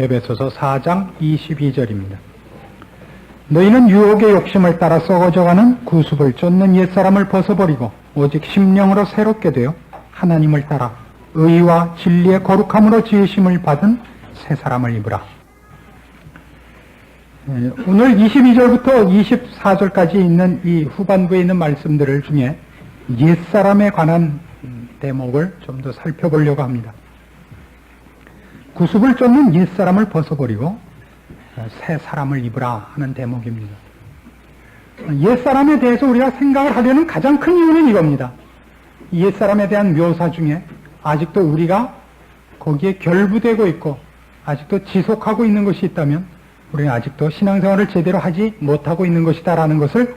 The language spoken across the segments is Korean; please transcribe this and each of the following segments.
에베소서 4장 22절입니다. 너희는 유혹의 욕심을 따라 썩어져가는 구습을 쫓는 옛사람을 벗어버리고 오직 심령으로 새롭게 되어 하나님을 따라 의와 진리의 거룩함으로 지으심을 받은 새 사람을 입으라. 오늘 22절부터 24절까지 있는 이 후반부에 있는 말씀들 중에 옛사람에 관한 대목을 좀 더 살펴보려고 합니다. 구습을 쫓는 옛사람을 벗어버리고 새 사람을 입으라 하는 대목입니다. 옛사람에 대해서 우리가 생각을 하려는 가장 큰 이유는 이겁니다. 옛사람에 대한 묘사 중에 아직도 우리가 거기에 결부되고 있고 아직도 지속하고 있는 것이 있다면 우리는 아직도 신앙생활을 제대로 하지 못하고 있는 것이다 라는 것을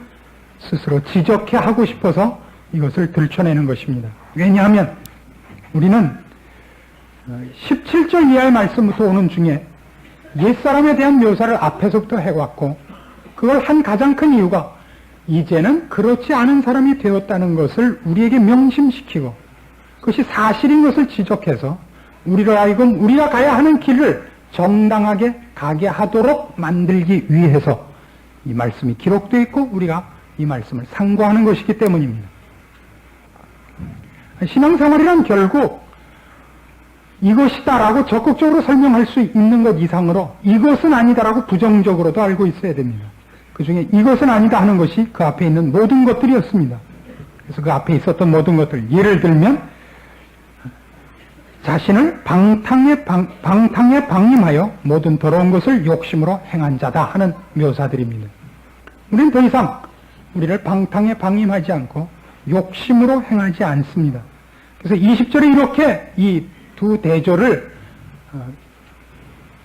스스로 지적해 하고 싶어서 이것을 들춰내는 것입니다. 왜냐하면 우리는 17절 이하의 말씀부터 오는 중에 옛사람에 대한 묘사를 앞에서부터 해왔고 그걸 한 가장 큰 이유가 이제는 그렇지 않은 사람이 되었다는 것을 우리에게 명심시키고 그것이 사실인 것을 지적해서 우리로 하여금 우리가 가야 하는 길을 정당하게 가게 하도록 만들기 위해서 이 말씀이 기록되어 있고 우리가 이 말씀을 상고하는 것이기 때문입니다. 신앙생활이란 결국 이것이다라고 적극적으로 설명할 수 있는 것 이상으로 이것은 아니다라고 부정적으로도 알고 있어야 됩니다. 그 중에 이것은 아니다 하는 것이 그 앞에 있는 모든 것들이었습니다. 그래서 그 앞에 있었던 모든 것들, 예를 들면 자신을 방탕에 방임하여 모든 더러운 것을 욕심으로 행한 자다 하는 묘사들입니다. 우리는 더 이상 우리를 방탕에 방임하지 않고 욕심으로 행하지 않습니다. 그래서 20절에 이렇게 이 두 대조를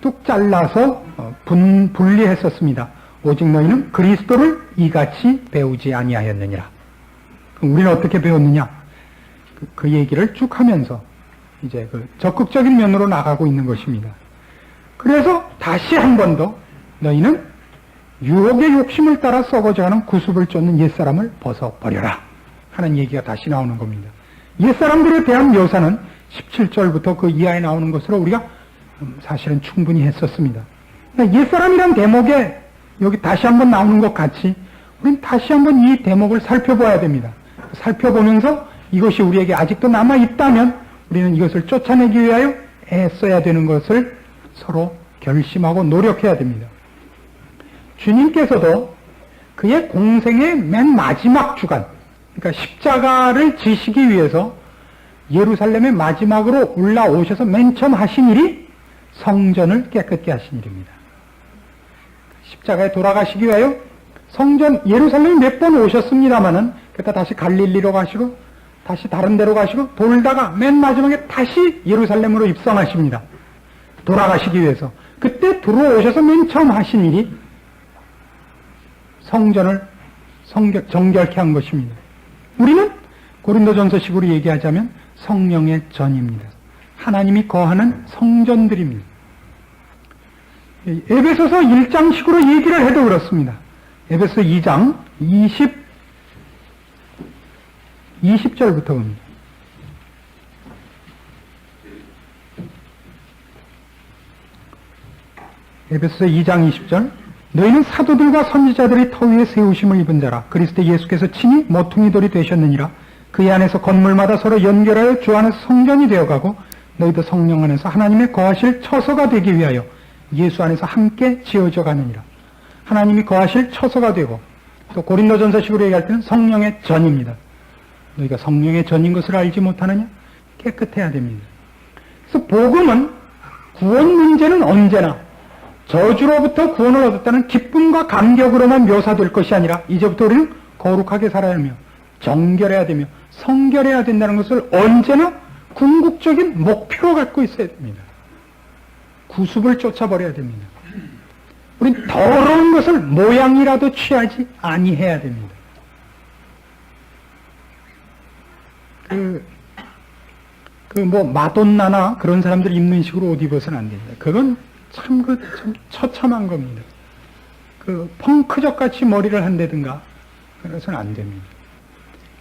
뚝 잘라서 분리했었습니다. 오직 너희는 그리스도를 이같이 배우지 아니하였느니라. 그럼 우리는 어떻게 배웠느냐? 그 얘기를 쭉 하면서 이제 그 적극적인 면으로 나가고 있는 것입니다. 그래서 다시 한 번 더 너희는 유혹의 욕심을 따라 썩어져가는 구습을 쫓는 옛사람을 벗어버려라 하는 얘기가 다시 나오는 겁니다. 옛사람들에 대한 묘사는 17절부터 그 이하에 나오는 것으로 우리가 사실은 충분히 했었습니다. 옛사람이란 대목에 여기 다시 한번 나오는 것 같이 우리는 다시 한번 이 대목을 살펴봐야 됩니다. 살펴보면서 이것이 우리에게 아직도 남아있다면 우리는 이것을 쫓아내기 위하여 애써야 되는 것을 서로 결심하고 노력해야 됩니다. 주님께서도 그의 공생의 맨 마지막 주간, 그러니까 십자가를 지시기 위해서 예루살렘의 마지막으로 올라오셔서 맨 처음 하신 일이 성전을 깨끗게 하신 일입니다. 십자가에 돌아가시기 위하여 성전 예루살렘에 몇 번 오셨습니다마는 그때 다시 갈릴리로 가시고 다시 다른 데로 가시고 돌다가 맨 마지막에 다시 예루살렘으로 입성하십니다. 돌아가시기 위해서. 그때 들어오셔서 맨 처음 하신 일이 성전을 정결케 한 것입니다. 우리는 고린도전서식으로 얘기하자면 성령의 전입니다. 하나님이 거하는 성전들입니다. 에베소서 1장식으로 얘기를 해도 그렇습니다. 에베소 2장 20절부터 봅니다. 에베소서 2장 20절 너희는 사도들과 선지자들이 터 위에 세우심을 입은 자라 그리스도 예수께서 친히 모퉁이돌이 되셨느니라 그의 안에서 건물마다 서로 연결하여 주 안에서 성전이 되어가고 너희도 성령 안에서 하나님의 거하실 처소가 되기 위하여 예수 안에서 함께 지어져 가느니라. 하나님이 거하실 처소가 되고 또 고린도전서식으로 얘기할 때는 성령의 전입니다. 너희가 성령의 전인 것을 알지 못하느냐? 깨끗해야 됩니다. 그래서 복음은 구원 문제는 언제나 저주로부터 구원을 얻었다는 기쁨과 감격으로만 묘사될 것이 아니라 이제부터 우리는 거룩하게 살아야 하며 정결해야 되며 성결해야 된다는 것을 언제나 궁극적인 목표로 갖고 있어야 됩니다. 구습을 쫓아버려야 됩니다. 우린 더러운 것을 모양이라도 취하지 아니해야 됩니다. 마돈나나 그런 사람들 입는 식으로 옷 입어서는 안 됩니다. 그건 참 처참한 겁니다. 펑크적 같이 머리를 한다든가 그래서는 안 됩니다.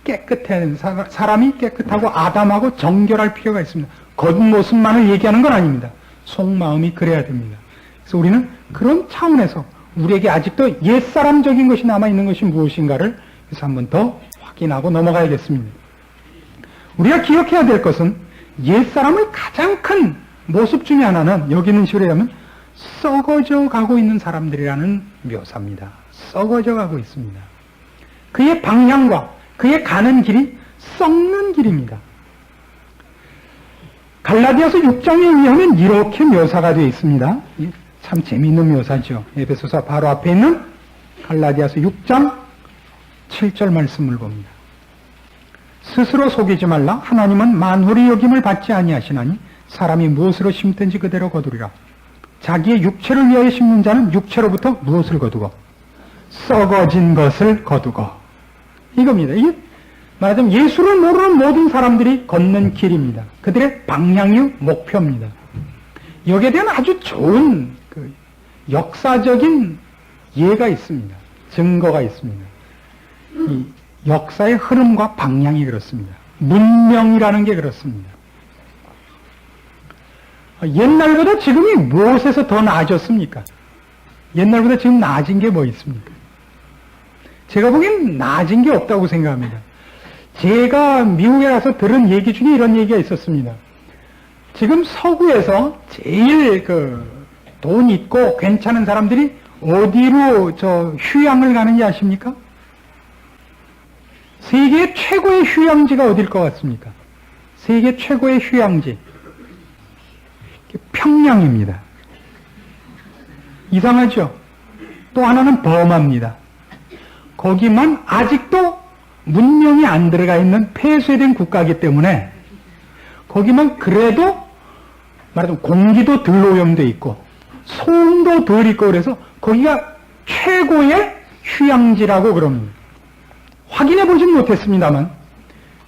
깨끗해야 됩니다. 사람이 깨끗하고 아담하고 정결할 필요가 있습니다. 겉모습만을 얘기하는 건 아닙니다. 속마음이 그래야 됩니다. 그래서 우리는 그런 차원에서 우리에게 아직도 옛사람적인 것이 남아있는 것이 무엇인가를 그래서 한번 더 확인하고 넘어가야겠습니다. 우리가 기억해야 될 것은 옛사람의 가장 큰 모습 중에 하나는 여기 있는 식으로 하면 썩어져 가고 있는 사람들이라는 묘사입니다. 썩어져 가고 있습니다. 그의 방향과 그의 가는 길이 썩는 길입니다. 갈라디아서 6장에 의하면 이렇게 묘사가 되어 있습니다. 참 재미있는 묘사죠. 에베소서 바로 앞에 있는 갈라디아서 6장 7절 말씀을 봅니다. 스스로 속이지 말라. 하나님은 만물의 여김을 받지 아니하시나니 사람이 무엇으로 심든지 그대로 거두리라. 자기의 육체를 위하여 심는 자는 육체로부터 무엇을 거두고 썩어진 것을 거두고, 이겁니다. 이게 말하자면 예수를 모르는 모든 사람들이 걷는 길입니다. 그들의 방향이 목표입니다. 여기에 대한 아주 좋은 역사적인 예가 있습니다. 증거가 있습니다. 이 역사의 흐름과 방향이 그렇습니다. 문명이라는 게 그렇습니다. 옛날보다 지금이 무엇에서 더 나아졌습니까? 옛날보다 지금 나아진 게 뭐 있습니까? 제가 보기엔 나아진 게 없다고 생각합니다. 제가 미국에 가서 들은 얘기 중에 이런 얘기가 있었습니다. 지금 서구에서 제일 돈 있고 괜찮은 사람들이 어디로 휴양을 가는지 아십니까? 세계 최고의 휴양지가 어딜 것 같습니까? 세계 최고의 휴양지. 평양입니다. 이상하죠? 또 하나는 버마입니다. 거기만 아직도 문명이 안 들어가 있는 폐쇄된 국가이기 때문에 거기만 그래도 말하자면 공기도 덜 오염돼 있고 소음도 덜 있고 그래서 거기가 최고의 휴양지라고 그럽니다. 확인해 보진 못했습니다만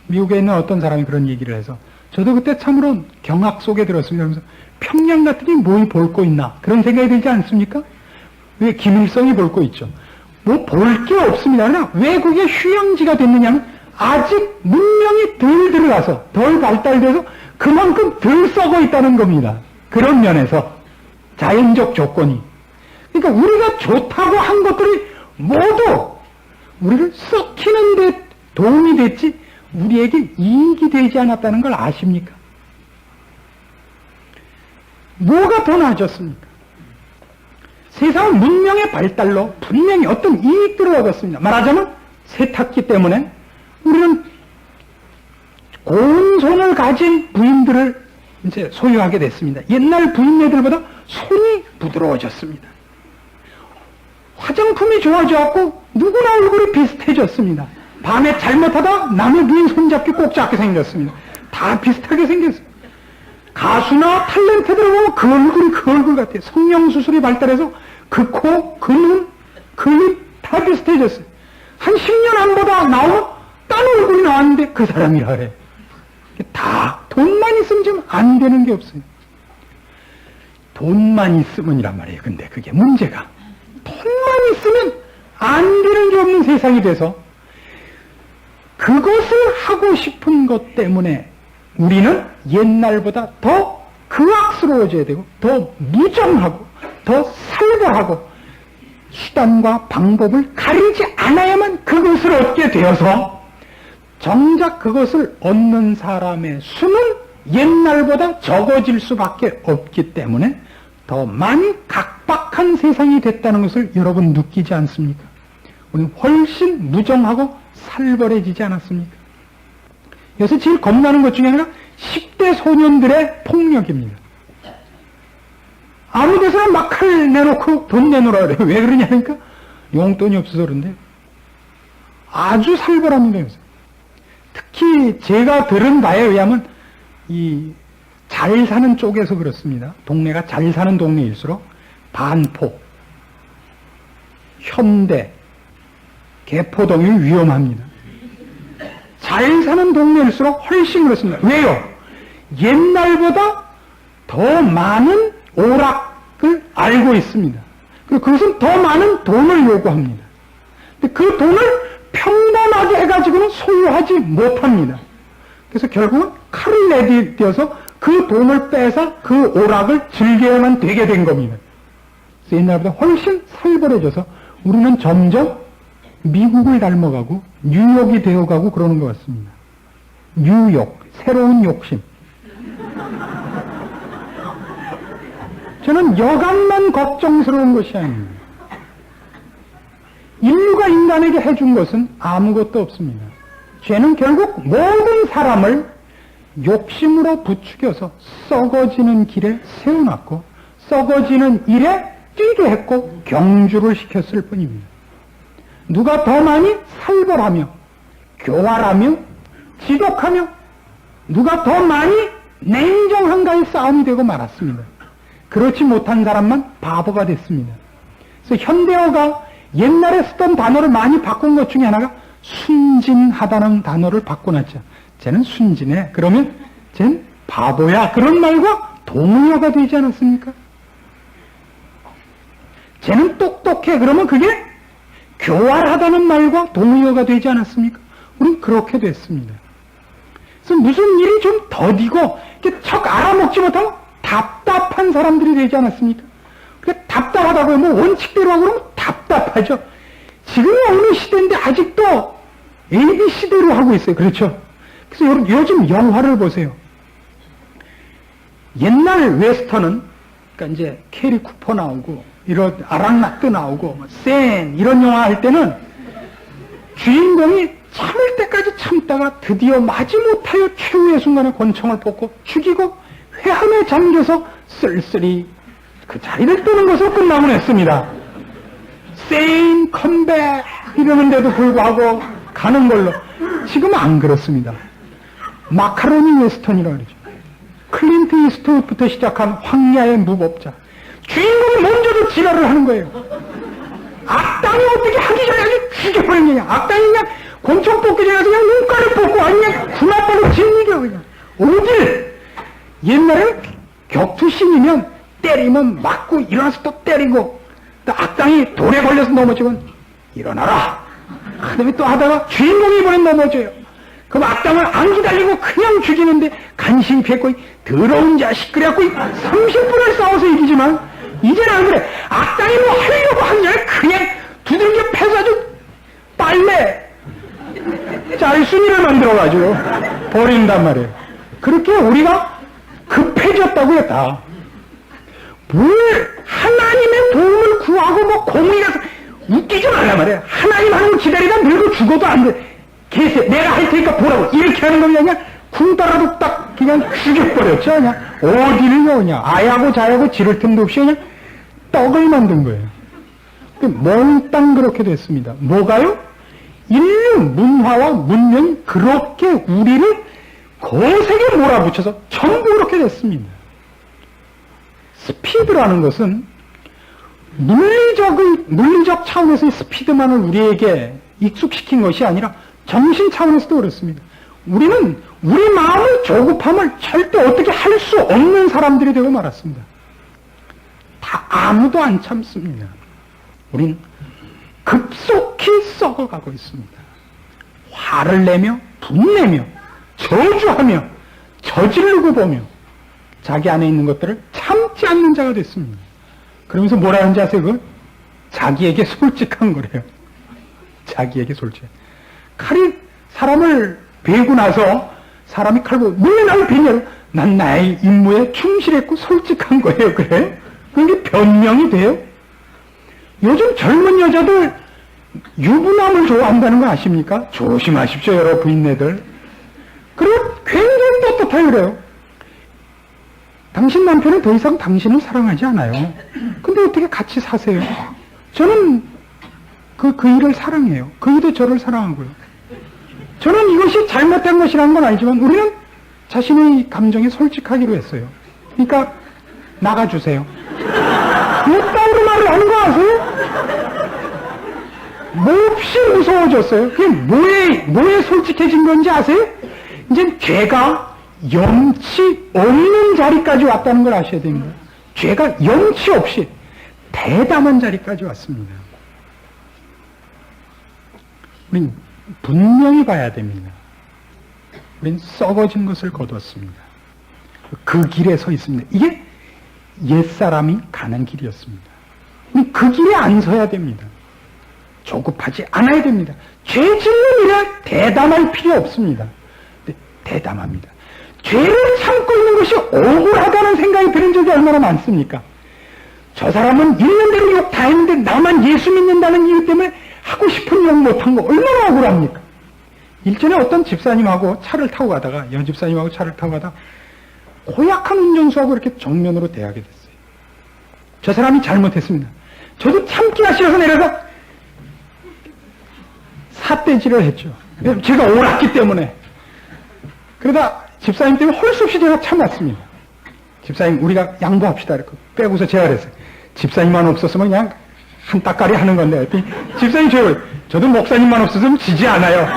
미국에 있는 어떤 사람이 그런 얘기를 해서 저도 그때 참으로 경악 속에 들었습니다. 그래서 평양 같으니 뭘 볼 거 있나 그런 생각이 들지 않습니까? 왜 김일성이 볼 거 있죠. 뭐 볼 게 없습니다. 그러나 왜 그게 휴양지가 됐느냐면 아직 문명이 덜 들어가서 덜 발달돼서 그만큼 덜 썩어 있다는 겁니다. 그런 면에서 자연적 조건이. 그러니까 우리가 좋다고 한 것들이 모두 우리를 썩히는 데 도움이 됐지 우리에게 이익이 되지 않았다는 걸 아십니까? 뭐가 더 나아졌습니까? 세상은 문명의 발달로 분명히 어떤 이익들을 얻었습니다. 말하자면 세탁기 때문에 우리는 고운 손을 가진 부인들을 이제 소유하게 됐습니다. 옛날 부인네들보다 손이 부드러워졌습니다. 화장품이 좋아져갖고 누구나 얼굴이 비슷해졌습니다. 밤에 잘못하다 남의 부인 손잡기 꼭 잡게 생겼습니다. 다 비슷하게 생겼습니다. 가수나 탤런트들 보면 그 얼굴이 그 얼굴 같아요. 성형수술이 발달해서 그 코, 그 눈, 그 입 다 비슷해졌어요. 한 10년 안 보다 나오면 딴 얼굴이 나왔는데 그 사람이라 그래. 다 돈만 있으면 지금 안 되는 게 없어요. 돈만 있으면이란 말이에요. 근데 그게 문제가 돈만 있으면 안 되는 게 없는 세상이 돼서 그것을 하고 싶은 것 때문에 우리는 옛날보다 더 극악스러워져야 되고 더 무정하고 더 살벌하고 수단과 방법을 가리지 않아야만 그것을 얻게 되어서 정작 그것을 얻는 사람의 수는 옛날보다 적어질 수밖에 없기 때문에 더 많이 각박한 세상이 됐다는 것을 여러분 느끼지 않습니까? 우리는 훨씬 무정하고 살벌해지지 않았습니까? 여기서 제일 겁나는 것 중에 하나가 10대 소년들의 폭력입니다. 아무 데서나 막 칼 내놓고 돈 내놓으라 그래요. 왜 그러냐니까 용돈이 없어서 그런데 아주 살벌합니다. 특히 제가 들은 바에 의하면 이 잘 사는 쪽에서 그렇습니다. 동네가 잘 사는 동네일수록 반포, 현대, 개포동이 위험합니다. 잘 사는 동네일수록 훨씬 그렇습니다. 왜요? 옛날보다 더 많은 오락을 알고 있습니다. 그리고 그것은 더 많은 돈을 요구합니다. 근데 그 돈을 평범하게 해가지고는 소유하지 못합니다. 그래서 결국은 칼을 내디뎌서 그 돈을 빼서 그 오락을 즐겨야만 되게 된 겁니다. 그래서 옛날보다 훨씬 살벌해져서 우리는 점점 미국을 닮아가고 뉴욕이 되어가고 그러는 것 같습니다. 뉴욕, 새로운 욕심. 저는 여간만 걱정스러운 것이 아닙니다. 인류가 인간에게 해준 것은 아무것도 없습니다. 죄는 결국 모든 사람을 욕심으로 부추겨서 썩어지는 길에 세워놨고 썩어지는 일에 뛰게 했고 경주를 시켰을 뿐입니다. 누가 더 많이 살벌하며 교활하며 지독하며 누가 더 많이 냉정한가의 싸움이 되고 말았습니다. 그렇지 못한 사람만 바보가 됐습니다. 그래서 현대어가 옛날에 쓰던 단어를 많이 바꾼 것 중에 하나가 순진하다는 단어를 바꿔놨죠. 쟤는 순진해. 그러면 쟤는 바보야. 그런 말과 동의어가 되지 않았습니까? 쟤는 똑똑해. 그러면 그게 교활하다는 말과 동의어가 되지 않았습니까? 우린 그렇게 됐습니다. 그래서 무슨 일이 좀 더디고 척 알아먹지 못하면 답답한 사람들이 되지 않았습니까? 그게 답답하다고요. 뭐 원칙대로 하고 그러면 답답하죠. 지금이 어느 시대인데 아직도 ABC대로 하고 있어요. 그렇죠? 그래서 요즘 영화를 보세요. 옛날 웨스턴은, 그러니까 이제 캐리 쿠퍼 나오고, 이런 아랑락도 나오고, 센, 이런 영화 할 때는 주인공이 참을 때까지 참다가 드디어 마지못하여 최후의 순간에 권총을 뽑고 죽이고 회함에 잠겨서 쓸쓸히 그 자리를 뜨는 것으로 끝나곤 했습니다. 세인 컴백 이러는데도 불구하고 가는 걸로. 지금 안 그렇습니다. 마카로니 웨스턴이라고 그러죠. 클린트 이스트우드부터 시작한 황야의 무법자. 주인공이 먼저도 지랄을 하는 거예요. 악당이 어떻게 하기 전에 아주 죽여버린 거냐. 악당이 그냥 권총 뽑기 전에 그냥 눈가를 뽑고 아니 그냥 군합발로 진이겨 그냥. 어딜 옛날에는 격투신이면 때리면 맞고 일어나서 또 때리고 또 악당이 돌에 걸려서 넘어지면 일어나라. 그 다음에 또 하다가 주인공이 이번엔 넘어져요. 그럼 악당을 안 기다리고 그냥 죽이는데 간신히 피했고 더러운 자식 그래갖고 30분을 싸워서 이기지만 이제는 안 그래. 악당이 뭐 하려고 하는 게 아니라 그냥 두들겨 패서 아주 빨래 짤순이를 만들어가지고 버린단 말이에요. 그렇게 우리가 급해졌다고요. 다. 뭘 하나님의 도움을 구하고 뭐 공의가 웃기지 말란 말이에요. 하나님 하는 거 기다리다 늙어 죽어도 안 돼. 개새 내가 할 테니까 보라고 이렇게 하는 거냐 그냥 궁따라도 딱 그냥 죽여버렸죠. 그냥 어디를 그냥 아야고 자야고 지를 틈도 없이 그냥 떡을 만든 거예요. 몽땅 그렇게 됐습니다. 뭐가요? 인류 문화와 문명이 그렇게 우리를 거세게 몰아붙여서 전부 그렇게 됐습니다. 스피드라는 것은 물리적 차원에서의 스피드만을 우리에게 익숙시킨 것이 아니라 정신 차원에서도 그렇습니다. 우리는 우리 마음의 조급함을 절대 어떻게 할 수 없는 사람들이 되고 말았습니다. 다 아무도 안 참습니다. 우린 급속히 썩어가고 있습니다. 화를 내며 분내며 저주하며 저지르고 보며 자기 안에 있는 것들을 참지 않는 자가 됐습니다. 그러면서 뭐라 하는지 아세요? 그걸? 자기에게 솔직한 거래요. 자기에게 솔직. 칼이 사람을 베고 나서 사람이 칼고 왜 나를 베냐고. 난 나의 임무에 충실했고 솔직한 거예요. 그래? 그게 변명이 돼요? 요즘 젊은 여자들 유부남을 좋아한다는 거 아십니까? 조심하십시오, 여러 부인네들. 그리고 굉장히 떳떳하게 그래요. 당신 남편은 더 이상 당신을 사랑하지 않아요. 근데 어떻게 같이 사세요? 저는 그 일을 사랑해요. 그 일도 저를 사랑하고요. 저는 이것이 잘못된 것이라는 건 알지만 우리는 자신의 감정에 솔직하기로 했어요. 그러니까 나가주세요. 이따위로 말을 하는 거 아세요? 몹시 무서워졌어요. 그게 뭐에 솔직해진 건지 아세요? 이제 죄가 염치 없는 자리까지 왔다는 걸 아셔야 됩니다. 죄가 염치 없이 대담한 자리까지 왔습니다. 우린 분명히 봐야 됩니다. 우린 썩어진 것을 거두었습니다. 그 길에 서 있습니다. 이게 옛사람이 가는 길이었습니다. 그 길에 안 서야 됩니다. 조급하지 않아야 됩니다. 죄 짓는 일에 대담할 필요 없습니다. 대담합니다. 죄를 참고 있는 것이 억울하다는 생각이 드는 적이 얼마나 많습니까? 저 사람은 있는 대로 욕 다 했는데 나만 예수 믿는다는 이유 때문에 하고 싶은 욕 못한 거 얼마나 억울합니까? 일전에 어떤 집사님하고 차를 타고 가다가, 여집사님하고 차를 타고 가다가 고약한 운전수하고 이렇게 정면으로 대하게 됐어요. 저 사람이 잘못했습니다. 저도 참기가 싫어서 내려서 삿대질을 했죠. 제가 옳았기 때문에. 그러다 집사님 때문에 할 수 없이 제가 참았습니다. 집사님, 우리가 양보합시다. 이렇게 빼고서 제가 그랬어요. 집사님만 없었으면 그냥 한 따까리 하는 건데. 집사님 저도 목사님만 없었으면 지지 않아요.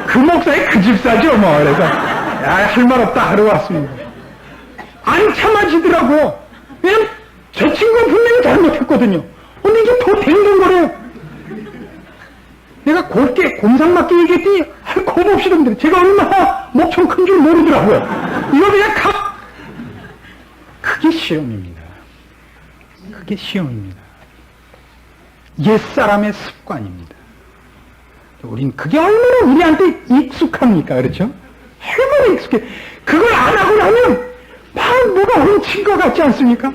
그 목사님 그 집사죠, 뭐. 그래서, 할 말 없다 하러 왔습니다. 안 참아지더라고요. 왜냐면 저 친구가 분명히 잘못했거든요. 근데 이게 더 댕댕거려요. 내가 곱게 곰상맞게 얘기했더니 할 겁 없이 던데 제가 얼마나 목청 큰 줄 모르더라고요. 이거 그냥 그게 시험입니다. 그게 시험입니다. 옛사람의 습관입니다. 우린 그게 얼마나 우리한테 익숙합니까? 그렇죠? 얼마나 익숙해. 그걸 안 하고 나면 막 뭐가 엉친 것 같지 않습니까?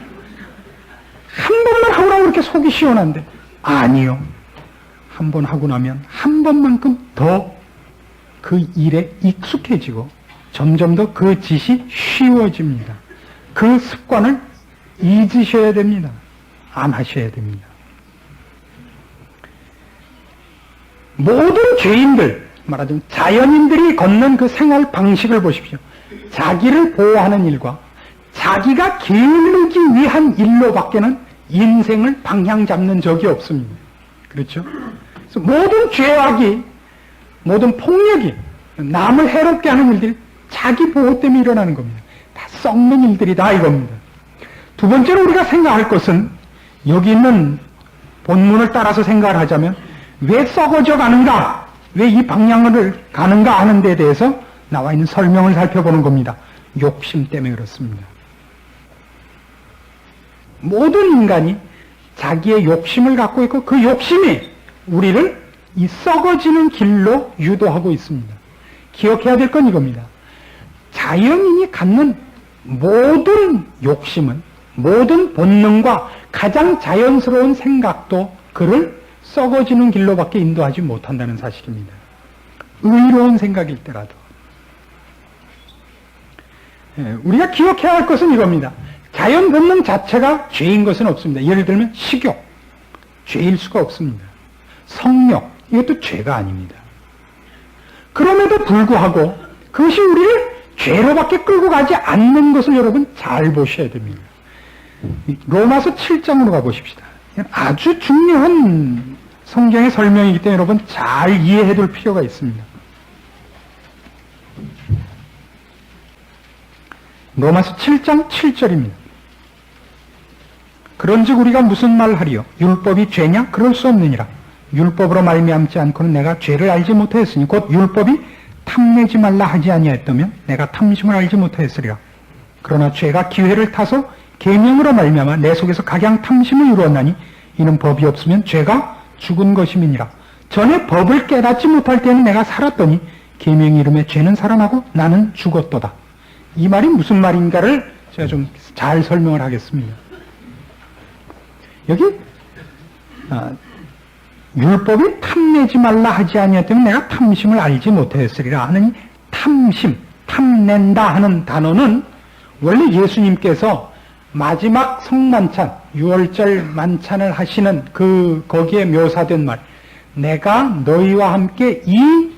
한 번만 하고 나면 이렇게 속이 시원한데 아니요. 한 번 하고 나면 한 번만큼 더 그 일에 익숙해지고 점점 더 그 짓이 쉬워집니다. 그 습관을 잊으셔야 됩니다. 안 하셔야 됩니다. 모든 죄인들, 말하자면 자연인들이 걷는 그 생활 방식을 보십시오. 자기를 보호하는 일과 자기가 기르기 위한 일로 밖에는 인생을 방향 잡는 적이 없습니다. 그렇죠? 그래서 모든 죄악이, 모든 폭력이, 남을 해롭게 하는 일들이 자기 보호 때문에 일어나는 겁니다. 다 썩는 일들이다 이겁니다. 두 번째로 우리가 생각할 것은 여기 있는 본문을 따라서 생각을 하자면 왜 썩어져 가는가, 왜 이 방향을 가는가 하는 데 대해서 나와 있는 설명을 살펴보는 겁니다. 욕심 때문에 그렇습니다. 모든 인간이 자기의 욕심을 갖고 있고 그 욕심이 우리를 이 썩어지는 길로 유도하고 있습니다. 기억해야 될 건 이겁니다. 자연인이 갖는 모든 욕심은, 모든 본능과 가장 자연스러운 생각도 그를 썩어지는 길로밖에 인도하지 못한다는 사실입니다. 의로운 생각일 때라도. 우리가 기억해야 할 것은 이겁니다. 자연 본능 자체가 죄인 것은 없습니다. 예를 들면 식욕, 죄일 수가 없습니다. 성욕, 이것도 죄가 아닙니다. 그럼에도 불구하고 그것이 우리를 죄로밖에 끌고 가지 않는 것을 여러분 잘 보셔야 됩니다. 로마서 7장으로 가보십시다. 아주 중요한 성경의 설명이기 때문에 여러분 잘 이해해 둘 필요가 있습니다. 로마서 7장 7절입니다. 그런즉 우리가 무슨 말을 하리요? 율법이 죄냐? 그럴 수 없느니라. 율법으로 말미암지 않고는 내가 죄를 알지 못하였으니 곧 율법이 탐내지 말라 하지 아니하였다면 내가 탐심을 알지 못하였으리라. 그러나 죄가 기회를 타서 계명으로 말미암아 내 속에서 각양 탐심을 이루었나니 이는 법이 없으면 죄가 죽은 것임이니라. 전에 법을 깨닫지 못할 때는 내가 살았더니 계명의 이름에 죄는 살아나고 나는 죽었도다. 이 말이 무슨 말인가를 제가 좀 잘 설명을 하겠습니다. 여기 율법이 탐내지 말라 하지 아니했다면 내가 탐심을 알지 못하였으리라 하는 탐심, 탐낸다 하는 단어는 원래 예수님께서 마지막 성만찬, 유월절 만찬을 하시는 거기에 묘사된 말, 내가 너희와 함께 이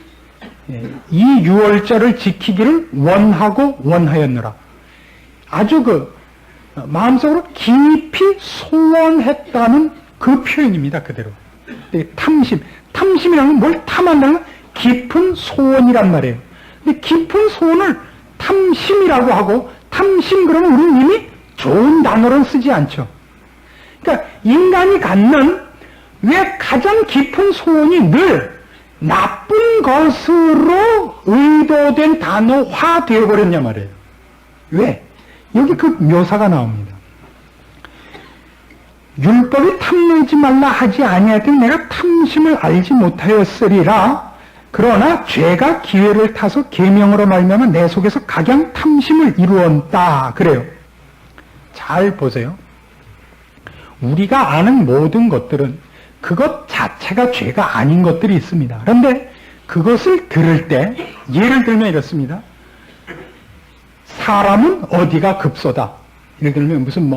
유월절을 지키기를 원하고 원하였노라. 아주 마음속으로 깊이 소원했다는 그 표현입니다. 그대로. 탐심이라는 건 뭘 탐한다는 건 깊은 소원이란 말이에요. 근데 깊은 소원을 탐심이라고 하고, 탐심 그러면 우리는 이미 좋은 단어를 쓰지 않죠. 그러니까 인간이 갖는 왜 가장 깊은 소원이 늘 나쁜 것으로 의도된 단어화 되어버렸냐 말이에요. 왜? 여기 그 묘사가 나옵니다. 율법이 탐내지 말라 하지 아니하되 내가 탐심을 알지 못하였으리라. 그러나 죄가 기회를 타서 계명으로 말미암아 내 속에서 각양 탐심을 이루었다. 그래요. 잘 보세요. 우리가 아는 모든 것들은 그것 자체가 죄가 아닌 것들이 있습니다. 그런데 그것을 들을 때 예를 들면 이렇습니다. 사람은 어디가 급소다. 예를 들면 무슨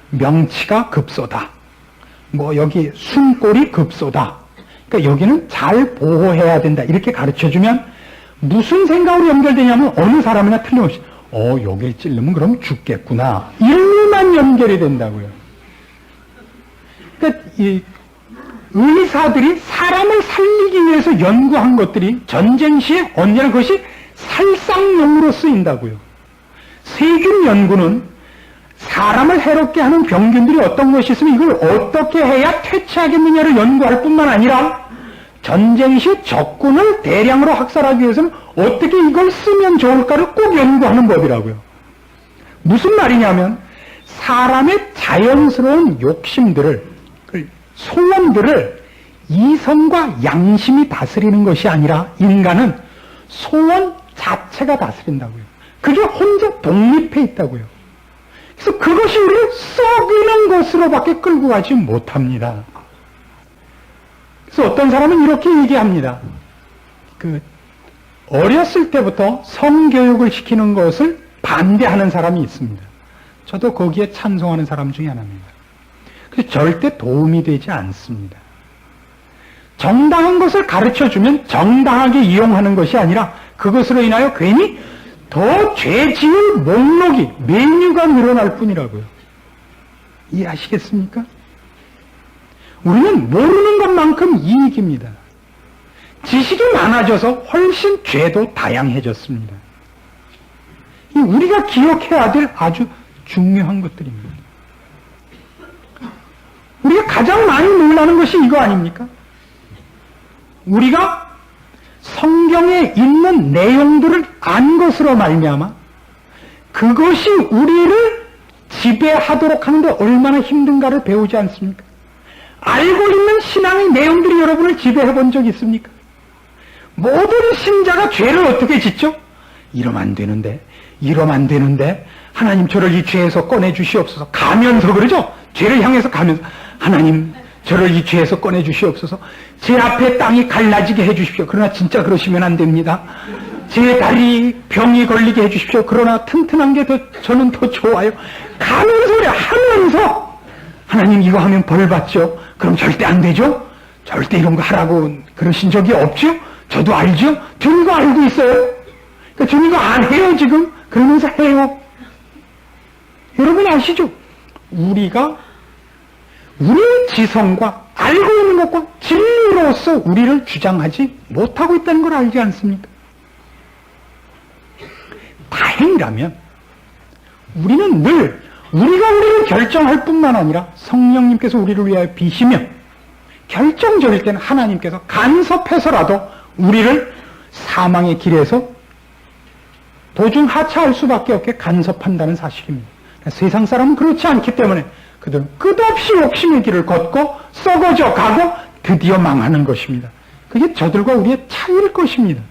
명치가 급소다. 여기 숨골이 급소다. 그러니까 여기는 잘 보호해야 된다. 이렇게 가르쳐주면 무슨 생각으로 연결되냐면 어느 사람이나 틀림없이 여길 찌르면 그럼 죽겠구나. 일만 연결이 된다고요. 그러니까 이 의사들이 사람을 살리기 위해서 연구한 것들이 전쟁 시에 언제나 그것이 살상용으로 쓰인다고요. 세균 연구는 사람을 해롭게 하는 병균들이 어떤 것이 있으면 이걸 어떻게 해야 퇴치하겠느냐를 연구할 뿐만 아니라 전쟁 시 적군을 대량으로 학살하기 위해서는 어떻게 이걸 쓰면 좋을까를 꼭 연구하는 법이라고요. 무슨 말이냐면 사람의 자연스러운 욕심들을, 소원들을 이성과 양심이 다스리는 것이 아니라 인간은 소원 자체가 다스린다고요. 그게 혼자 독립해 있다고요. 그래서 그것이 우리를 썩이는 것으로밖에 끌고 가지 못합니다. 그래서 어떤 사람은 이렇게 얘기합니다. 어렸을 때부터 성교육을 시키는 것을 반대하는 사람이 있습니다. 저도 거기에 찬성하는 사람 중에 하나입니다. 그래서 절대 도움이 되지 않습니다. 정당한 것을 가르쳐주면 정당하게 이용하는 것이 아니라 그것으로 인하여 괜히 더 죄 지을 목록이, 메뉴가 늘어날 뿐이라고요. 이해하시겠습니까? 우리는 모르는 것만큼 이익입니다. 지식이 많아져서 훨씬 죄도 다양해졌습니다. 우리가 기억해야 될 아주 중요한 것들입니다. 우리가 가장 많이 놀라는 것이 이거 아닙니까? 우리가 성경에 있는 내용들을 안 것으로 말미암아 그것이 우리를 지배하도록 하는데 얼마나 힘든가를 배우지 않습니까? 알고 있는 신앙의 내용들이 여러분을 지배해 본 적 있습니까? 모든 신자가 죄를 어떻게 짓죠? 이러면 안 되는데, 이러면 안 되는데, 하나님 저를 이 죄에서 꺼내 주시옵소서. 가면서 그러죠? 죄를 향해서 가면서 하나님 저를 이 죄에서 꺼내 주시옵소서. 제 앞에 땅이 갈라지게 해 주십시오. 그러나 진짜 그러시면 안 됩니다. 제 다리 병이 걸리게 해 주십시오. 그러나 튼튼한 게 저는 더 좋아요. 가면서 그래, 하면서 하나님 이거 하면 벌 받죠? 그럼 절대 안 되죠? 절대 이런 거 하라고 그러신 적이 없죠? 저도 알죠? 저는 이거 알고 있어요. 그러니까 저는 이거 안 해요 지금. 그러면서 해요. 여러분 아시죠? 우리가 우리의 지성과 알고 있는 것과 진리로서 우리를 주장하지 못하고 있다는 걸 알지 않습니까? 다행이라면 우리는 늘 우리가 우리를 결정할 뿐만 아니라 성령님께서 우리를 위하여 비시며 결정적일 때는 하나님께서 간섭해서라도 우리를 사망의 길에서 도중 하차할 수밖에 없게 간섭한다는 사실입니다. 세상 사람은 그렇지 않기 때문에 그들은 끝없이 욕심의 길을 걷고 썩어져 가고 드디어 망하는 것입니다. 그게 저들과 우리의 차이일 것입니다.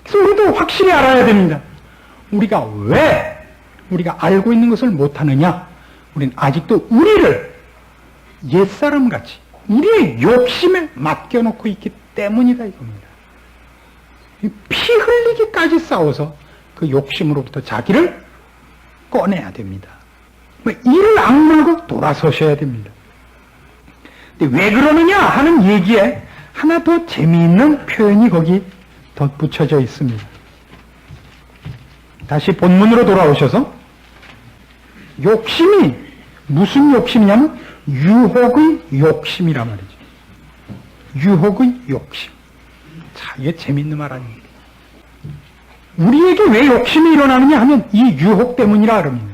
그래서 우리도 확실히 알아야 됩니다. 우리가 왜 우리가 알고 있는 것을 못하느냐? 우리는 아직도 우리를 옛사람같이 우리의 욕심에 맡겨놓고 있기 때문이다 이겁니다. 피 흘리기까지 싸워서 그 욕심으로부터 자기를 꺼내야 됩니다. 이를 악물고 돌아서셔야 됩니다. 근데 왜 그러느냐 하는 얘기에 하나 더 재미있는 표현이 거기 덧붙여져 있습니다. 다시 본문으로 돌아오셔서 욕심이 무슨 욕심이냐면 유혹의 욕심이란 말이죠. 유혹의 욕심. 자, 이게 재미있는 말 아닙니까? 우리에게 왜 욕심이 일어나느냐 하면 이 유혹 때문이라 그럽니다.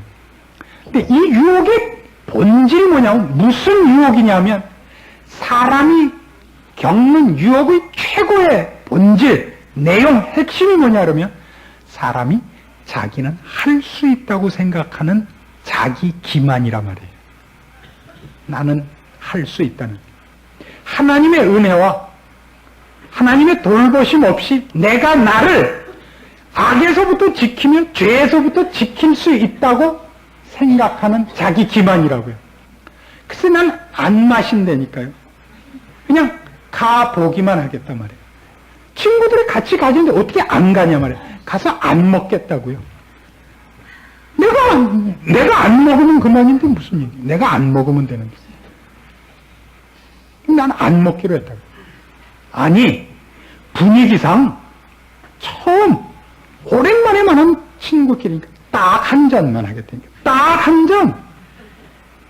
근데 이 유혹의 본질이 뭐냐면 무슨 유혹이냐면 사람이 겪는 유혹의 최고의 본질, 내용, 핵심이 뭐냐 그러면 사람이 자기는 할 수 있다고 생각하는 자기 기만이란 말이에요. 나는 할 수 있다는, 하나님의 은혜와 하나님의 돌보심 없이 내가 나를 악에서부터 지키며 죄에서부터 지킬 수 있다고 생각하는 자기 기만이라고요. 글쎄 난 안 마신다니까요. 그냥 가보기만 하겠단 말이에요. 친구들이 같이 가는데 어떻게 안 가냐 말이에요. 가서 안 먹겠다고요. 내가 안 먹으면 그만인데 무슨 얘기? 내가 안 먹으면 되는 거지. 난 안 먹기로 했다고. 아니, 분위기상 처음 오랜만에 만난 친구끼리니까 딱 한 잔만 하겠다니까. 딱 한 잔.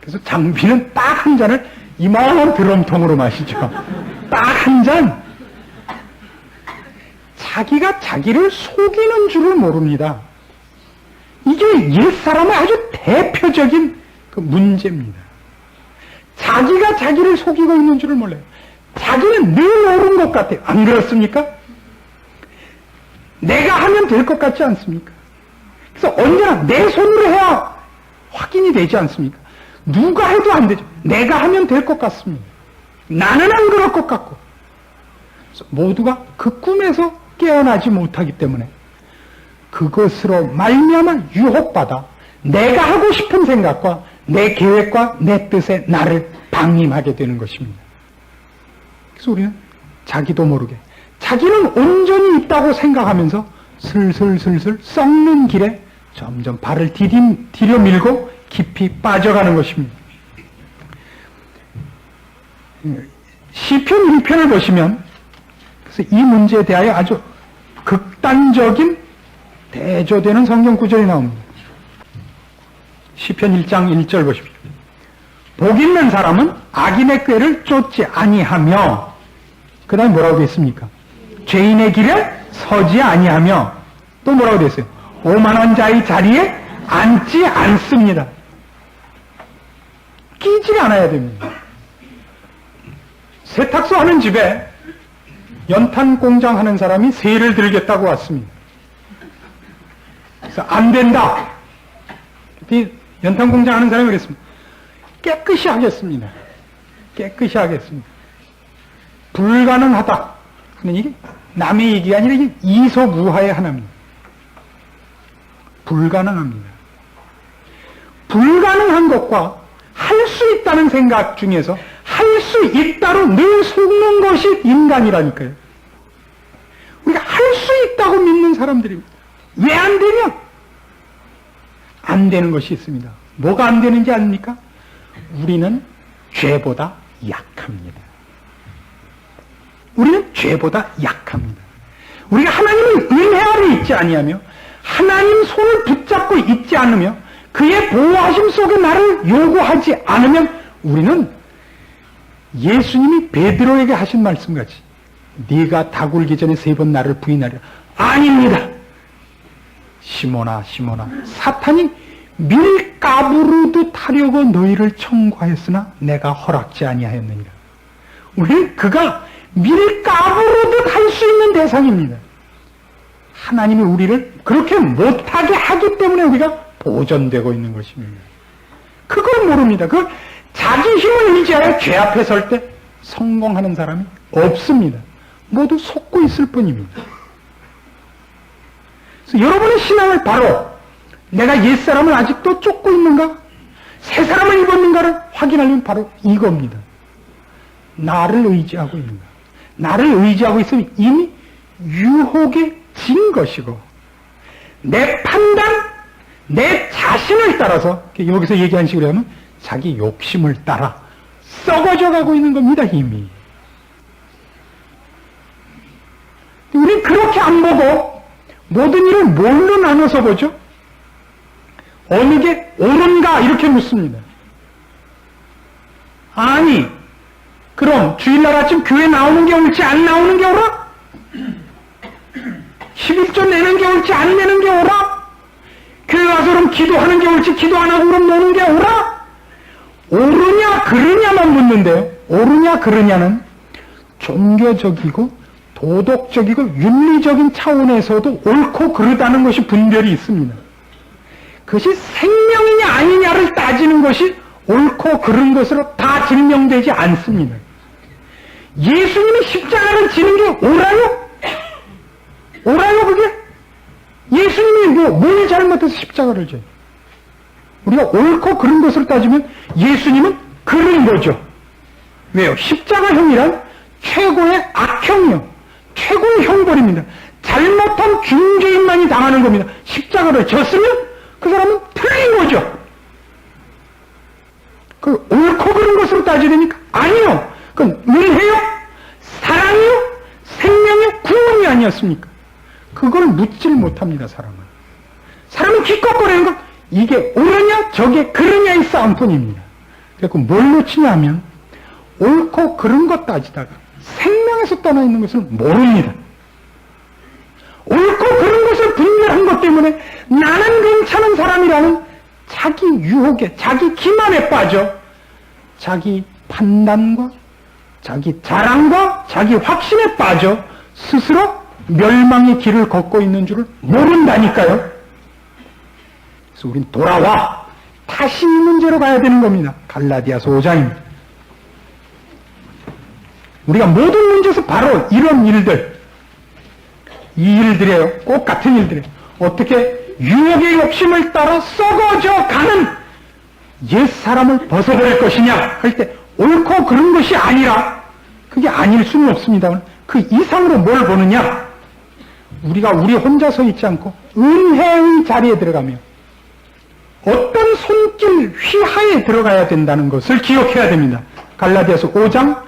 그래서 장비는 딱 한 잔을 이만한 드럼통으로 마시죠. 딱 한 잔. 자기가 자기를 속이는 줄을 모릅니다. 이게 옛사람의 아주 대표적인 그 문제입니다. 자기가 자기를 속이고 있는 줄을 몰라요. 자기는 늘 옳은 것 같아요. 안 그렇습니까? 내가 하면 될 것 같지 않습니까? 그래서 언제나 내 손으로 해야 확인이 되지 않습니까? 누가 해도 안 되죠. 내가 하면 될 것 같습니다. 나는 안 그럴 것 같고. 그래서 모두가 그 꿈에서 깨어나지 못하기 때문에 그것으로 말미암아 유혹받아 내가 하고 싶은 생각과 내 계획과 내 뜻에 나를 방임하게 되는 것입니다. 그래서 우리는 자기도 모르게 자기는 온전히 있다고 생각하면서 슬슬 썩는 길에 점점 발을 디뎌 밀고 깊이 빠져가는 것입니다. 시편 1편을 보시면 그래서 이 문제에 대하여 아주 극단적인 대조되는 성경 구절이 나옵니다. 시편 1장 1절 보십시오. 복 있는 사람은 악인의 꾀를 쫓지 아니하며, 그 다음에 뭐라고 되어 있습니까? 죄인의 길에 서지 아니하며, 또 뭐라고 되어 있어요? 오만한 자의 자리에 앉지 않습니다. 끼지 않아야 됩니다. 세탁소 하는 집에 연탄 공장 하는 사람이 세를 들겠다고 왔습니다. 그래서 안 된다. 연탄 공장 하는 사람이 그랬습니다. 깨끗이 하겠습니다. 깨끗이 하겠습니다. 불가능하다 하는 이게 남의 얘기가 아니라 이게 이소무하의 하나입니다. 불가능합니다. 불가능한 것과 할 수 있다는 생각 중에서 할 수 있다로 늘 속는 것이 인간이라니까요. 우리가 할 수 있다고 믿는 사람들입니다. 왜 안 되냐? 안 되는 것이 있습니다. 뭐가 안 되는지 아십니까? 우리는 죄보다 약합니다. 우리는 죄보다 약합니다. 우리가 하나님의 은혜 아래 있지 아니하며 하나님 손을 붙잡고 있지 않으며 그의 보호하심 속에 나를 요구하지 않으면 우리는 예수님이 베드로에게 하신 말씀같이 네가 다 굴기 전에 3번 나를 부인하리라. 아닙니다. 시몬아 시몬아, 사탄이 밀가부르듯 하려고 너희를 청구하였으나 내가 허락지 아니하였느니라. 우리는 그가 밀가부르듯 할 수 있는 대상입니다. 하나님이 우리를 그렇게 못하게 하기 때문에 우리가 보존되고 있는 것입니다. 그걸 모릅니다. 그 자기 힘을 의지하여 죄 앞에 설 때 성공하는 사람이 없습니다. 모두 속고 있을 뿐입니다. 그래서 여러분의 신앙을 바로 내가 옛사람을 아직도 쫓고 있는가? 새 사람을 입었는가를 확인하려면 바로 이겁니다. 나를 의지하고 있는가? 나를 의지하고 있으면 이미 유혹에 진 것이고 내 판단, 내 자신을 따라서 여기서 얘기한 식으로 하면 자기 욕심을 따라 썩어져 가고 있는 겁니다. 이미. 우리는 그렇게 안 보고 모든 일을 뭘로 나눠서 보죠? 어느 게 옳은가 이렇게 묻습니다. 아니, 그럼 주일날 아침 교회 나오는 게 옳지 안 나오는 게 옳아? 11조 내는 게 옳지 안 내는 게 옳아? 교회 와서 그럼 기도하는 게 옳지 기도 안 하고 그럼 노는 게 옳아? 옳으냐 그르냐만 묻는데요. 옳으냐 그르냐는 종교적이고 도덕적이고 윤리적인 차원에서도 옳고 그르다는 것이 분별이 있습니다. 그것이 생명이냐 아니냐를 따지는 것이 옳고 그른 것으로 다 증명되지 않습니다. 예수님이 십자가를 지는 게 옳아요? 옳아요 그게? 예수님이 뭘 잘못해서 십자가를 져요? 우리가 옳고 그른 것으로 따지면 예수님은 그른 거죠. 왜요? 십자가형이란 최고의 악형이요. 최고의 형벌입니다. 잘못한 중죄인만이 당하는 겁니다. 십자가를 졌으면 그 사람은 틀린 거죠. 그 옳고 그른 것으로 따지려니까 아니요. 그건 은혜요? 사랑이요? 생명의 구원이 아니었습니까? 그걸 묻질 못합니다. 사람은 기껏거리는 건 이게 옳으냐 저게 그르냐의 싸움뿐입니다. 그래서 뭘 놓치냐 하면 옳고 그른 것 따지다가 생명에서 떠나 있는 것을 모릅니다. 옳고 그른 것을 분별한 것 때문에 나는 괜찮은 사람이라는 자기 유혹에, 자기 기만에 빠져 자기 판단과 자기 자랑과 자기 확신에 빠져 스스로 멸망의 길을 걷고 있는 줄을 모른다니까요. 그래서 우린 돌아와 다시 이 문제로 가야 되는 겁니다. 갈라디아서 5장입니다. 우리가 모든 문제에서 바로 이런 일들, 이 일들이에요. 꼭 같은 일들이에요. 어떻게 유혹의 욕심을 따라 썩어져 가는 옛사람을 벗어버릴 것이냐 할 때 옳고 그런 것이 아니라 그게 아닐 수는 없습니다. 그 이상으로 뭘 보느냐? 우리가 우리 혼자 서 있지 않고 은혜의 자리에 들어가며 어떤 손길 휘하에 들어가야 된다는 것을 기억해야 됩니다. 갈라디아서 5장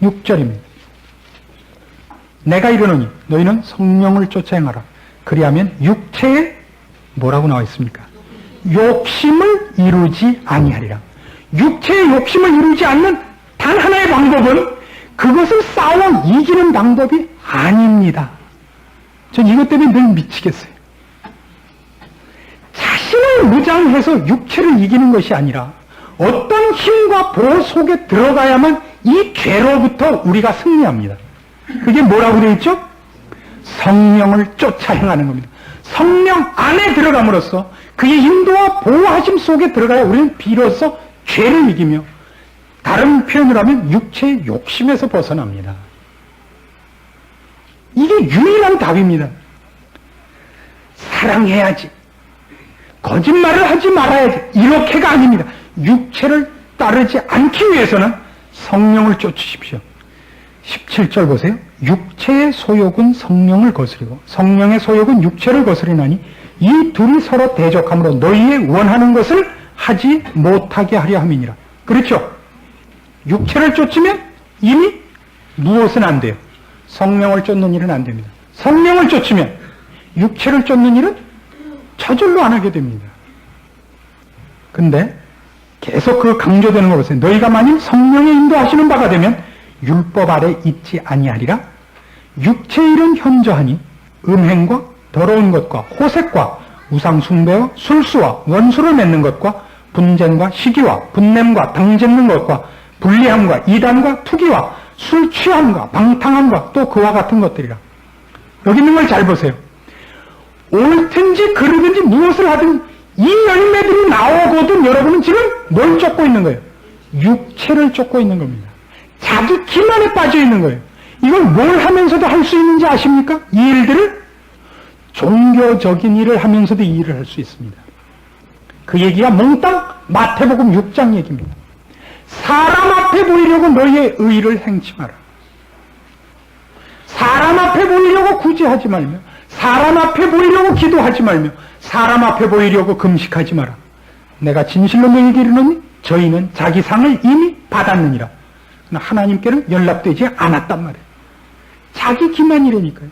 16절입니다. 내가 이르노니 너희는 성령을 쫓아 행하라. 그리하면 육체에 뭐라고 나와 있습니까? 욕심을 이루지 아니하리라. 육체의 욕심을 이루지 않는 단 하나의 방법은 그것을 싸워 이기는 방법이 아닙니다. 전 이것 때문에 늘 미치겠어요. 자신을 무장해서 육체를 이기는 것이 아니라 어떤 힘과 보호 속에 들어가야만 이 죄로부터 우리가 승리합니다. 그게 뭐라고 되어 있죠? 성령을 쫓아 행하는 겁니다. 성령 안에 들어감으로써 그의 인도와 보호하심 속에 들어가야 우리는 비로소 죄를 이기며 다른 표현을 하면 육체의 욕심에서 벗어납니다. 이게 유일한 답입니다. 사랑해야지. 거짓말을 하지 말아야지. 이렇게가 아닙니다. 육체를 따르지 않기 위해서는 성령을 쫓으십시오. 17절 보세요. 육체의 소욕은 성령을 거스리고 성령의 소욕은 육체를 거스리나니 이 둘이 서로 대적함으로 너희의 원하는 것을 하지 못하게 하려 함이니라. 그렇죠? 육체를 쫓으면 이미 무엇은 안 돼요? 성령을 쫓는 일은 안 됩니다. 성령을 쫓으면 육체를 쫓는 일은 저절로 안 하게 됩니다. 근데 계속 그 강조되는 거 보세요. 너희가 만일 성령의 인도하시는 바가 되면 율법 아래 있지 아니하리라. 육체의 일은 현저하니 음행과 더러운 것과 호색과 우상 숭배와 술수와 원수를 맺는 것과 분쟁과 시기와 분냄과 당짓는 것과 불리함과 이단과 투기와 술 취함과 방탕함과 또 그와 같은 것들이라. 여기 있는 걸 잘 보세요. 옳든지 그르든지 무엇을 하든 이 열매들이 나오거든 여러분은 지금 뭘 쫓고 있는 거예요? 육체를 쫓고 있는 겁니다. 자기 기만에 빠져 있는 거예요. 이걸 뭘 하면서도 할 수 있는지 아십니까? 이 일들을 종교적인 일을 하면서도 이 일을 할 수 있습니다. 그 얘기가 몽땅 마태복음 6장 얘기입니다. 사람 앞에 보이려고 너희의 의를 행치 마라. 사람 앞에 보이려고 구제하지 말며 사람 앞에 보이려고 기도하지 말며 사람 앞에 보이려고 금식하지 마라. 내가 진실로 너희에게 이르노니 저희는 자기 상을 이미 받았느니라. 하나님께는 연락되지 않았단 말이에요. 자기 기만이라니까요.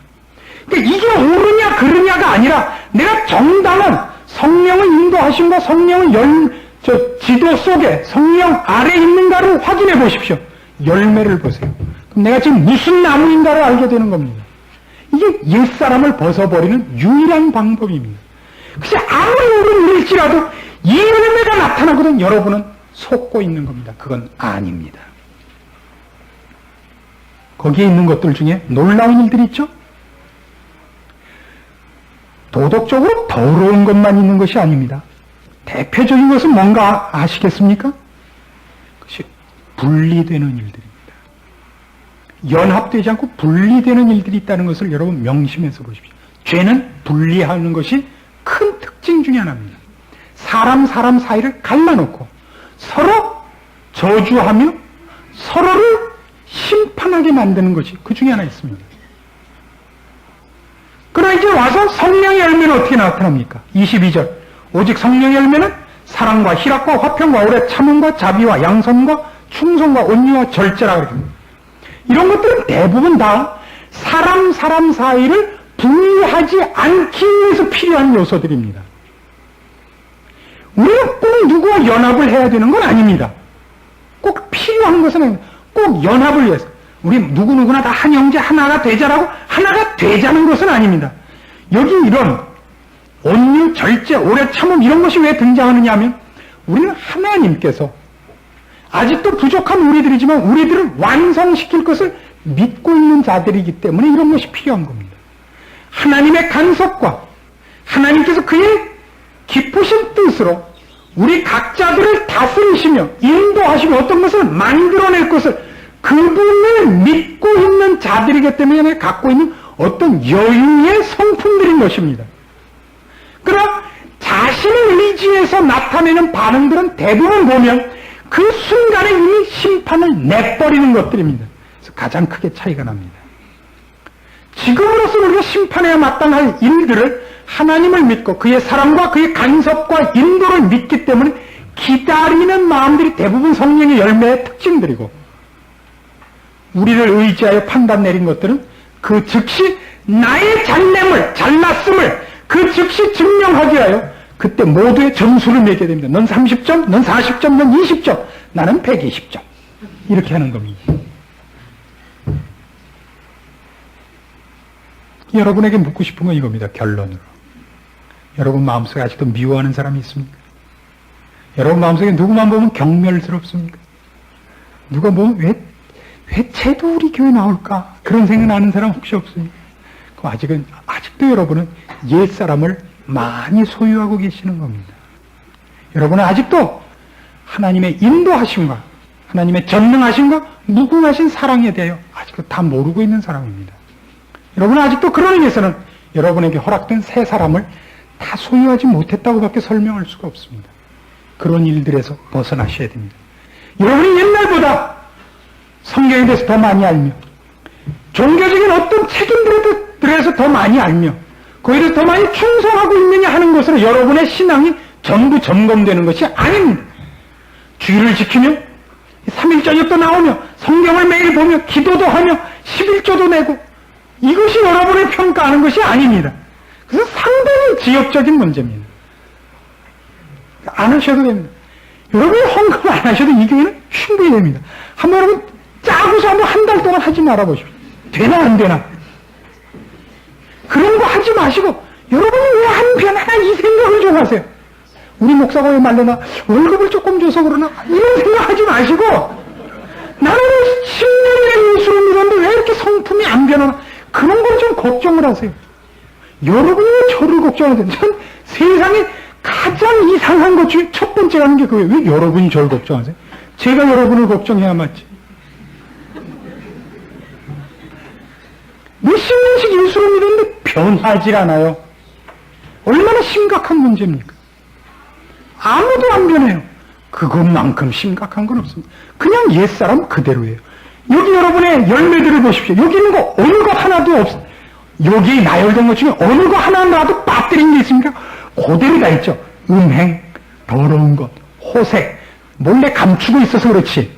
그러니까 이게 옳으냐 그르냐가 아니라 내가 정당한 성령의 인도하심과 성령의 지도 속에 성령 아래 있는가를 확인해 보십시오. 열매를 보세요. 그럼 내가 지금 무슨 나무인가를 알게 되는 겁니다. 이게 옛사람을 벗어버리는 유일한 방법입니다. 그치 아무리 옳은 일일지라도 이 열매가 나타나거든 여러분은 속고 있는 겁니다. 그건 아닙니다. 거기에 있는 것들 중에 놀라운 일들이 있죠? 도덕적으로 더러운 것만 있는 것이 아닙니다. 대표적인 것은 뭔가 아시겠습니까? 그것이 분리되는 일들입니다. 연합되지 않고 분리되는 일들이 있다는 것을 여러분 명심해서 보십시오. 죄는 분리하는 것이 큰 특징 중에 하나입니다. 사람 사이를 갈라놓고 서로 저주하며 서로를 심판하게 만드는 것이 그 중에 하나 있습니다. 그러나 이제 와서 성령의 열매는 어떻게 나타납니까? 22절. 오직 성령의 열매는 사랑과 희락과 화평과 오래 참음과 자비와 양선과 충성과 온유와 절제라 그럽니다. 이런 것들은 대부분 다 사람 사이를 분리하지 않기 위해서 필요한 요소들입니다. 우리는 꼭 누구와 연합을 해야 되는 건 아닙니다. 꼭 필요한 것은 아닙니다. 꼭 연합을 위해서. 우리 누구누구나 다 한 형제 하나가 되자라고 하나가 되자는 것은 아닙니다. 여기 이런 온유, 절제, 오래 참음 이런 것이 왜 등장하느냐 하면 우리는 하나님께서 아직도 부족한 우리들이지만 우리들을 완성시킬 것을 믿고 있는 자들이기 때문에 이런 것이 필요한 겁니다. 하나님의 간섭과 하나님께서 그의 깊으신 뜻으로 우리 각자들을 다스리시며 인도하시며 어떤 것을 만들어낼 것을 그분을 믿고 있는 자들이기 때문에 갖고 있는 어떤 여유의 성품들인 것입니다. 그러나 자신을 의지해서 나타내는 반응들은 대부분 보면 그 순간에 이미 심판을 내버리는 것들입니다. 그래서 가장 크게 차이가 납니다. 지금으로서 우리가 심판해야 마땅할 일들을 하나님을 믿고 그의 사랑과 그의 간섭과 인도를 믿기 때문에 기다리는 마음들이 대부분 성령의 열매의 특징들이고 우리를 의지하여 판단 내린 것들은 그 즉시 나의 잘났음을 그 즉시 증명하기 위하여 그때 모두의 점수를 매게 됩니다. 넌 30점, 넌 40점, 넌 20점, 나는 120점. 이렇게 하는 겁니다. 여러분에게 묻고 싶은 건 이겁니다. 결론으로. 여러분 마음속에 아직도 미워하는 사람이 있습니까? 여러분 마음속에 누구만 보면 경멸스럽습니까? 누가 보면 왜 쟤도 우리 교회 나올까? 그런 생각 나는 사람 혹시 없습니까? 아직도 여러분은 옛사람을 많이 소유하고 계시는 겁니다. 여러분은 아직도 하나님의 인도하심과 하나님의 전능하심과 무궁하신 사랑에 대하여 아직도 다 모르고 있는 사람입니다. 여러분은 아직도 그런 의미에서는 여러분에게 허락된 새 사람을 다 소유하지 못했다고밖에 설명할 수가 없습니다. 그런 일들에서 벗어나셔야 됩니다. 여러분이 옛날보다 성경에 대해서 더 많이 알며 종교적인 어떤 책임들에 대해서 더 많이 알며 거기에 대해서 더 많이 충성하고 있느냐 하는 것으로 여러분의 신앙이 전부 점검되는 것이 아닙니다. 주의를 지키며 3일 저녁도 나오며 성경을 매일 보며 기도도 하며 11조도 내고 이것이 여러분을 평가하는 것이 아닙니다. 그래서 상당히 지역적인 문제입니다. 안 하셔도 됩니다. 여러분이 헌금 안 하셔도 이 교회는 충분히 됩니다. 한번 여러분 짜고서 한번 한 달 동안 하지 말아보십시오. 되나 안 되나. 그런 거 하지 마시고 여러분이 왜 한 편 하나 이 생각을 좀 하세요. 우리 목사가 왜 말려나 월급을 조금 줘서 그러나 이런 생각 하지 마시고 나는 10년이나 예수를 믿었는데 왜 이렇게 성품이 안 변하나 그런 걸 좀 걱정을 하세요. 여러분이 왜 저를 걱정하세요? 전 세상에 가장 이상한 것 중에 첫 번째가 하는 게 그거예요. 왜 여러분이 저를 걱정하세요? 제가 여러분을 걱정해야 맞지. 몇십 년씩 예수를 믿었는데 변하지 않아요. 얼마나 심각한 문제입니까? 아무도 안 변해요. 그것만큼 심각한 건 없습니다. 그냥 옛사람 그대로예요. 여기 여러분의 열매들을 보십시오. 여기 있는 거 어느 거 하나도 없어요. 여기 나열된 것 중에 어느 거 하나라도 빠뜨린 게 있습니까? 그대로 다 있죠. 음행, 더러운 것, 호색, 몰래 감추고 있어서 그렇지.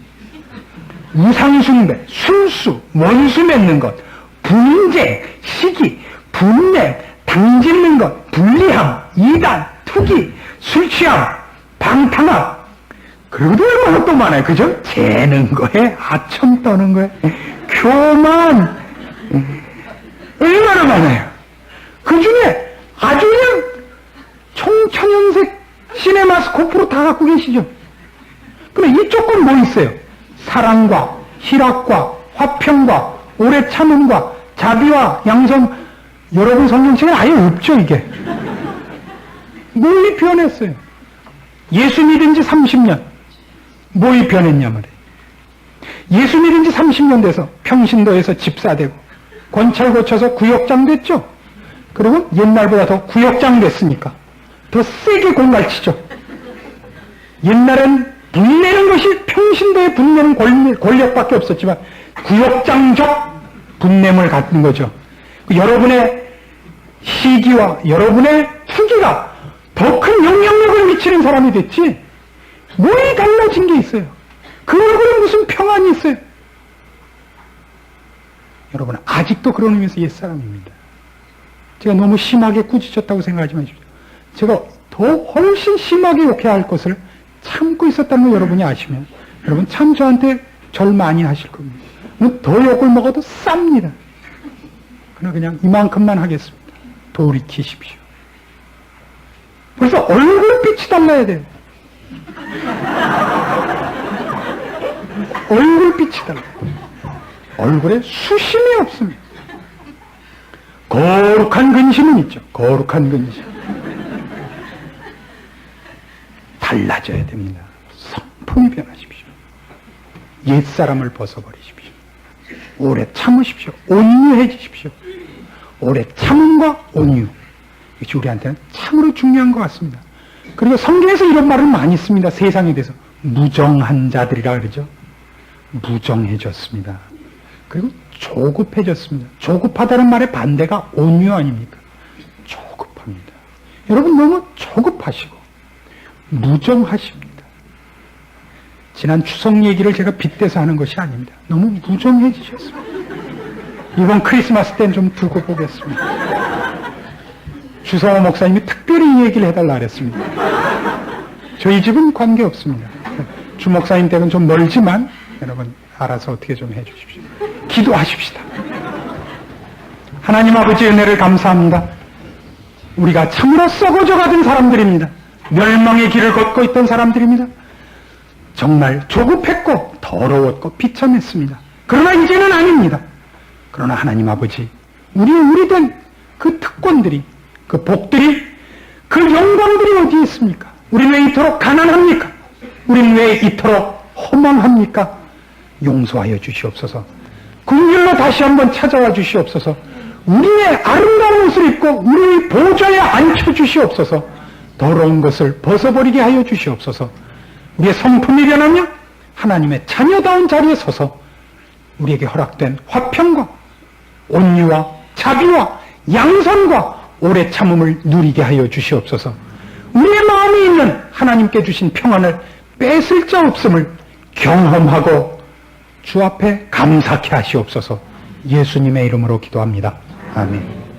우상숭배, 술수, 원수 맺는 것, 분쟁, 시기, 분냄, 당짓는 것, 불리함, 이단, 투기, 술취함, 방탕함. 그리고도 얼마나 또 많아요. 그죠? 재는 거에, 아첨 떠는 거에, 교만. 얼마나 많아요. 그 중에 아주 그냥 총천연색 시네마스코프로 다 갖고 계시죠. 그럼 이쪽 건 뭐 있어요? 사랑과 희락과 화평과 오래 참음과 자비와 양성. 여러분 성경책에 아예 없죠 이게. 멀리 표현했어요. 예수 믿은 지 30년 뭐이 변했냐 말이에요. 예수 믿은 지 30년 돼서 평신도에서 집사되고 권찰 고쳐서 구역장 됐죠. 그리고 옛날보다 더 구역장 됐으니까 더 세게 공갈치죠. 옛날엔 분내는 것이 평신도에 분내는 권력밖에 없었지만 구역장적 분냄을 갖는 거죠. 여러분의 시기와 여러분의 투기가 더 큰 영향력을 미치는 사람이 됐지 뭐이 달라진 게 있어요. 그 얼굴에 무슨 평안이 있어요. 여러분 아직도 그런 의미에서 옛사람입니다. 제가 너무 심하게 꾸짖었다고 생각하지 마십시오. 제가 더 훨씬 심하게 욕해야 할 것을 참고 있었다는 걸 여러분이 아시면 여러분 참 저한테 절 많이 하실 겁니다. 더 욕을 먹어도 쌉니다. 그러나 그냥 이만큼만 하겠습니다. 돌이키십시오. 그래서 얼굴빛이 달라야 돼요. 얼굴빛이 달라요. 얼굴에 수심이 없습니다. 거룩한 근심은 있죠. 거룩한 근심. 달라져야 됩니다. 성품이 변하십시오. 옛사람을 벗어버리십시오. 오래 참으십시오. 온유해지십시오. 오래 참음과 온유. 이것이 우리한테는 참으로 중요한 것 같습니다. 그리고 성경에서 이런 말을 많이 씁니다. 세상에 대해서. 무정한 자들이라 그러죠. 무정해졌습니다. 그리고 조급해졌습니다. 조급하다는 말의 반대가 온유 아닙니까? 조급합니다. 여러분 너무 조급하시고 무정하십니다. 지난 추석 얘기를 제가 빗대서 하는 것이 아닙니다. 너무 무정해지셨습니다. 이번 크리스마스 때는 좀 두고 보겠습니다. 주성호 목사님이 특별히 이 얘기를 해달라 그랬습니다. 저희 집은 관계없습니다. 주 목사님 댁은 좀 멀지만 여러분 알아서 어떻게 좀 해주십시오. 기도하십시다. 하나님 아버지 은혜를 감사합니다. 우리가 참으로 썩어져 가던 사람들입니다. 멸망의 길을 걷고 있던 사람들입니다. 정말 조급했고 더러웠고 비참했습니다. 그러나 이제는 아닙니다. 그러나 하나님 아버지 우리 된 그 특권들이 그 복들이 그 영광들이 어디에 있습니까? 우리는 왜 이토록 가난합니까? 우리는 왜 이토록 허망합니까? 용서하여 주시옵소서. 긍휼로 다시 한번 찾아와 주시옵소서. 우리의 아름다운 옷을 입고 우리의 보좌에 앉혀 주시옵소서. 더러운 것을 벗어버리게 하여 주시옵소서. 우리의 성품이 변하며 하나님의 자녀다운 자리에 서서 우리에게 허락된 화평과 온유와 자비와 양선과 오래 참음을 누리게 하여 주시옵소서. 우리의 마음에 있는 하나님께 주신 평안을 뺏을 자 없음을 경험하고 주 앞에 감사케 하시옵소서. 예수님의 이름으로 기도합니다. 아멘.